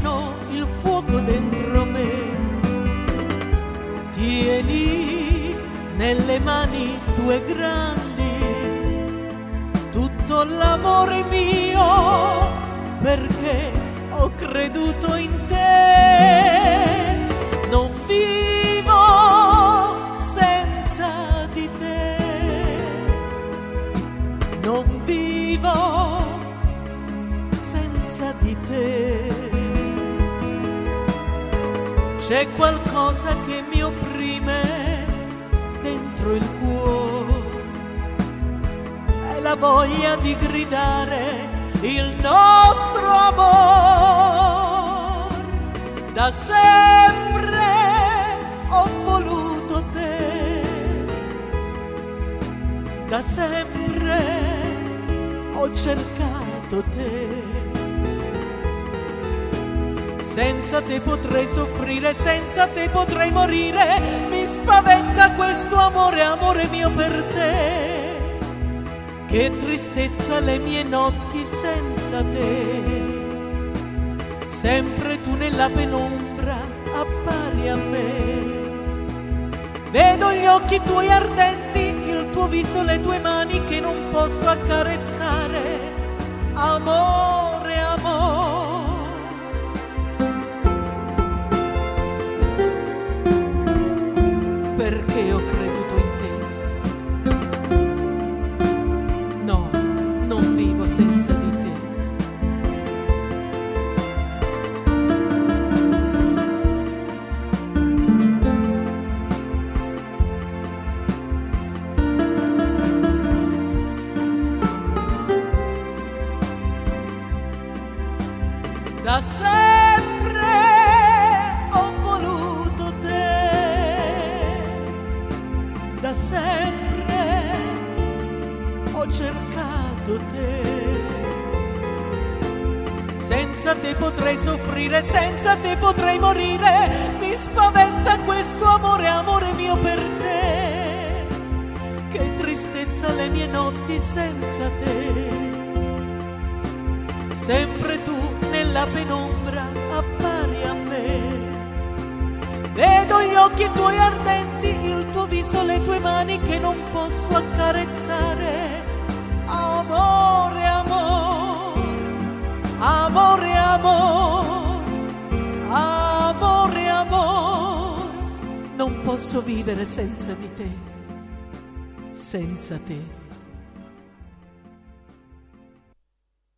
accendano il fuoco dentro me. Tieni nelle mani tue grandi tutto l'amore mio, perché ho creduto in te. Non vivo senza di te, non vivo senza di te. C'è qualcosa che mi opprime dentro il cuore, è la voglia di gridare il nostro amor. Da sempre ho voluto te, da sempre ho cercato te. Senza te potrei soffrire, senza te potrei morire. Mi spaventa questo amore, amore mio per te. Che tristezza le mie notti senza te. Sempre tu nella penombra appari a me. Vedo gli occhi tuoi ardenti, il tuo viso, le tue mani che non posso accarezzare. Amore, amore. Perché ho creduto in te. No, non vivo senza di te. Da sempre ho voluto te, da sempre ho cercato te. Senza te potrei soffrire, senza te potrei morire. Mi spaventa questo amore, amore mio per te. Che tristezza le mie notti senza te. Sempre tu nella penombra appari a me. Vedo gli occhi tuoi ardenti, il tuo viso, le tue mani che non posso accarezzare. Amore, amore, amore, amore, amore, amore. Non posso vivere senza di te, senza te.